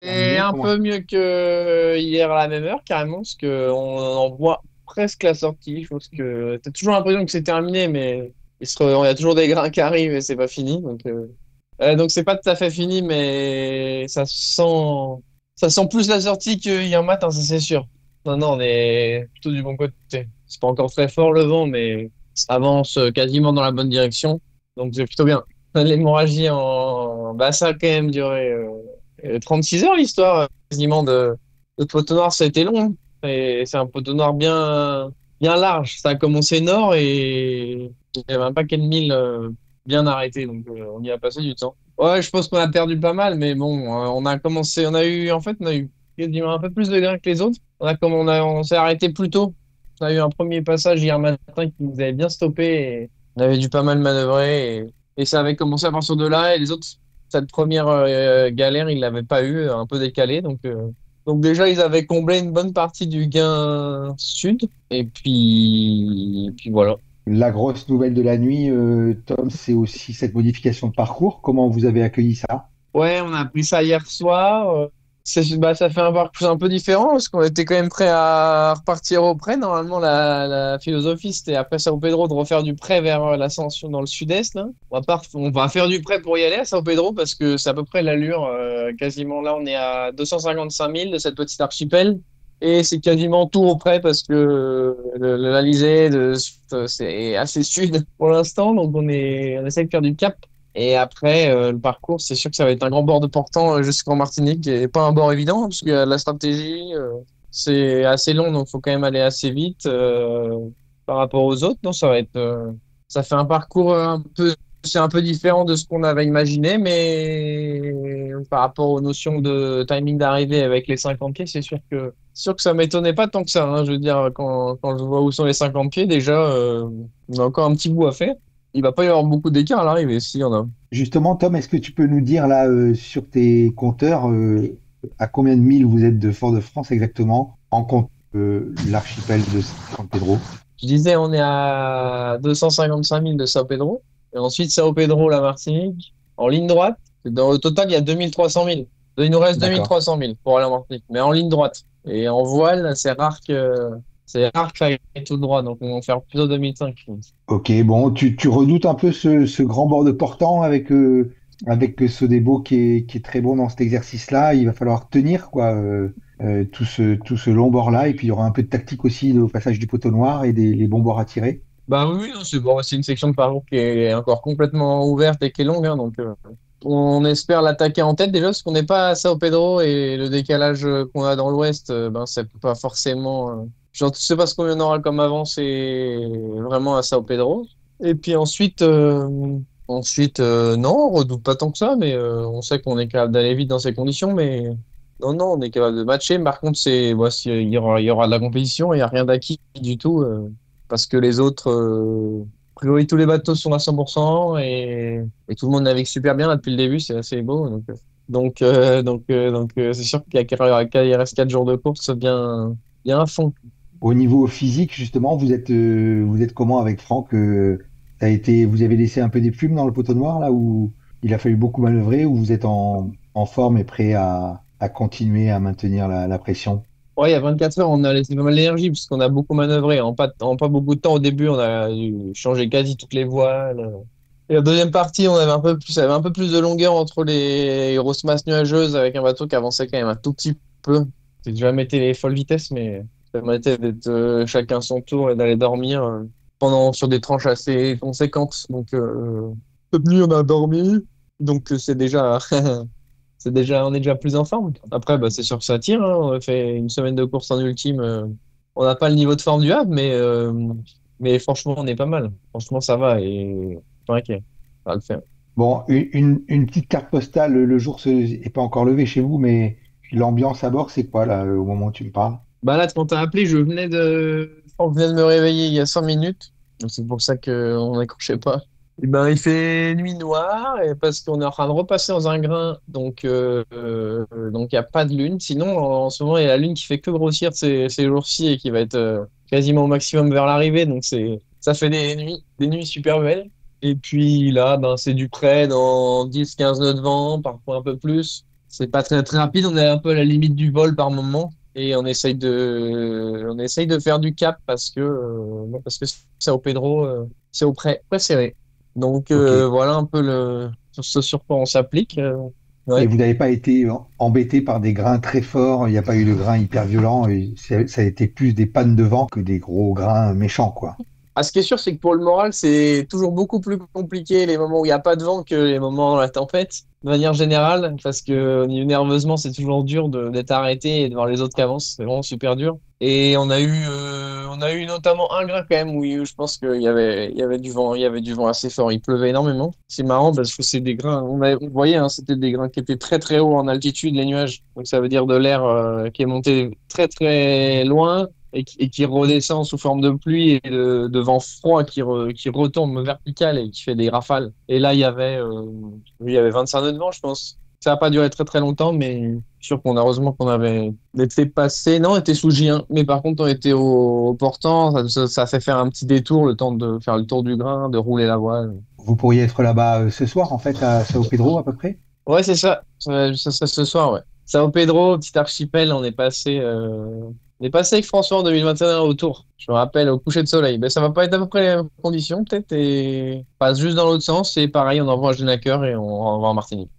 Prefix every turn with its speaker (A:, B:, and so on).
A: Et
B: terminé?
A: un
B: Comment?
A: peu mieux que hier à la même heure, carrément, parce qu'on en voit presque la sortie. Je pense que t'as toujours l'impression que c'est terminé, mais il y a toujours des grains qui arrivent et c'est pas fini. Donc c'est pas tout à fait fini, mais ça sent plus la sortie qu'hier matin, ça c'est sûr. Non, non, on est plutôt du bon côté. C'est pas encore très fort le vent, mais ça avance quasiment dans la bonne direction. Donc c'est plutôt bien. L'hémorragie bah ça a quand même duré 36 heures l'histoire quasiment de poteau noir, ça a été long. Hein. Et c'est un poteau noir bien large. Ça a commencé nord et il y avait un paquet de milles bien arrêté, donc on y a passé du temps. Ouais, je pense qu'on a perdu pas mal, mais bon, on a eu quasiment un peu plus de gains que les autres. On s'est arrêté plus tôt. On a eu un premier passage hier matin qui nous avait bien stoppé et on avait dû pas mal manœuvrer et ça avait commencé à partir de là et les autres, cette première galère, ils l'avaient pas eu, un peu décalé, donc déjà ils avaient comblé une bonne partie du gain sud et puis voilà.
B: La grosse nouvelle de la nuit, Tom, c'est aussi cette modification de parcours. Comment vous avez accueilli ça?
A: Ouais, on a appris ça hier soir. Ça fait un parcours un peu différent parce qu'on était quand même prêt à repartir au près. Normalement, la philosophie, c'était après Sao Pedro de refaire du près vers l'ascension dans le sud-est, là. On va faire du près pour y aller à Sao Pedro parce que c'est à peu près l'allure. Quasiment là, on est à 255 000 de cette petite archipel. Et c'est quasiment tout au près parce que l'Alizé, c'est assez sud pour l'instant. On essaie de faire du cap. Et après, le parcours, c'est sûr que ça va être un grand bord de portant jusqu'en Martinique et pas un bord évident, hein, parce que la stratégie, c'est assez long, donc faut quand même aller assez vite par rapport aux autres. Non, ça fait un parcours c'est un peu différent de ce qu'on avait imaginé, mais par rapport aux notions de timing d'arrivée avec les 50 pieds, sûr que ça m'étonnait pas tant que ça. Hein. Je veux dire, quand je vois où sont les 50 pieds, déjà, on a encore un petit bout à faire. Il va pas y avoir beaucoup d'écart à l'arrivée, s'il y en a.
B: Justement, Tom, est-ce que tu peux nous dire là sur tes compteurs à combien de milles vous êtes de Fort-de-France exactement en compte l'archipel de San Pedro?
A: Je disais, on est à 255 000 de Sao Pedro. Et ensuite, Sao Pedro, la Martinique, en ligne droite. Dans le total, il y a 2300 000. Il nous reste
B: D'accord.
A: 2300 000 pour aller en Martinique, mais en ligne droite. Et en voile, c'est rare que ça aille tout droit. Donc, on va faire plutôt 2005. Je pense.
B: Ok, bon, tu redoutes un peu ce grand bord de portant avec Sodebo qui est très bon dans cet exercice-là. Il va falloir tenir quoi, tout ce long bord-là. Et puis il y aura un peu de tactique aussi au passage du poteau noir et les bons bords à tirer.
A: Bah oui, oui, non, c'est bon, c'est une section de parcours qui est encore complètement ouverte et qui est longue. Hein, on espère l'attaquer en tête déjà parce qu'on n'est pas à Sao Pedro et le décalage qu'on a dans l'ouest, ben c'est pas forcément. Genre, tu sais pas ce qu'on aura comme avance et vraiment à Sao Pedro. Et puis non, on redoute pas tant que ça, mais on sait qu'on est capable d'aller vite dans ces conditions, mais non, non, on est capable de matcher. Par contre, il y aura de la compétition, il n'y a rien d'acquis du tout parce que les autres. A priori, tous les bateaux sont à 100% et tout le monde navigue super bien là, depuis le début, c'est assez beau. C'est sûr qu'il reste 4 jours de course bien à fond.
B: Au niveau physique, justement, vous êtes comment avec Franck? Vous avez laissé un peu des plumes dans le poteau noir là où il a fallu beaucoup manœuvrer, ou vous êtes en forme et prêt à continuer à maintenir la pression?
A: Ouais, il y a 24 heures, on a laissé pas mal d'énergie puisqu'on a beaucoup manœuvré. En pas beaucoup de temps au début, on a dû changer quasi toutes les voiles. Et la deuxième partie, il y avait un peu plus de longueur entre les grosses masses nuageuses avec un bateau qui avançait quand même un tout petit peu. J'ai jamais été les folles vitesses, mais ça permettait d'être chacun son tour et d'aller dormir sur des tranches assez conséquentes. Cette nuit, on a dormi. C'est déjà, on est déjà plus en forme. Après, bah, c'est sûr que ça tire. Hein. On a fait une semaine de course en ultime. On n'a pas le niveau de forme du Havre, mais franchement, on est pas mal. Franchement, ça va et pas inquiet. Ça va le faire.
B: Bon, une petite carte postale, le jour est pas encore levé chez vous, mais l'ambiance à bord, c'est quoi là au moment où tu me parles?
A: Bah là, quand t'as appelé, Franck venait de me réveiller il y a 5 minutes. Donc c'est pour ça qu'on n'accrochait pas. Et ben, il fait nuit noire et parce qu'on est en train de repasser dans un grain, donc il n'y a pas de lune. Sinon, en ce moment, il y a la lune qui fait que grossir ces jours-ci et qui va être quasiment au maximum vers l'arrivée. Ça fait des nuits super belles. Et puis là, ben, c'est du près dans 10-15 nœuds de vent, parfois un peu plus. C'est pas très, très rapide. On est un peu à la limite du vol par moment. Et on essaye de faire du cap parce que Sao Pedro, c'est au près serré. Donc,
B: Ok.
A: voilà un peu ce sur quoi on s'applique.
B: Et
A: Ouais.
B: vous n'avez pas été embêté par des grains très forts, il n'y a pas eu de grains hyper violents, et ça a été plus des pannes de vent que des gros grains méchants, quoi.
A: Ah, ce qui est sûr, c'est que pour le moral, c'est toujours beaucoup plus compliqué les moments où il n'y a pas de vent que les moments dans la tempête, de manière générale, parce que nerveusement, c'est toujours dur d'être arrêté et de voir les autres qui avancent. C'est vraiment super dur. Et on a eu notamment un grain quand même où je pense il y avait du vent, il y avait du vent assez fort. Il pleuvait énormément. C'est marrant parce que c'est des grains, on voyait, hein, c'était des grains qui étaient très très hauts en altitude, les nuages. Donc ça veut dire de l'air qui est monté très très loin et qui redescend sous forme de pluie et de vent froid qui retombe vertical et qui fait des rafales. Et là, il y avait 25 nœuds de vent, je pense. Ça n'a pas duré très très longtemps, mais je suis sûr qu'on heureusement qu'on avait été passé. Non, on était sous J1, mais par contre, on était au portant. Ça fait faire un petit détour, le temps de faire le tour du grain, de rouler la voile.
B: Vous pourriez être là-bas ce soir, en fait, à Sao Pedro, à peu près?
A: Ouais, c'est ça. Ce soir, ouais. Sao Pedro, petit archipel, on est passé avec François en 2021 au tour. Je me rappelle, au coucher de soleil. Ben, ça va pas être à peu près les mêmes conditions, peut-être, et on passe juste dans l'autre sens. Et pareil, on envoie un jeune hacker et on va en Martinique.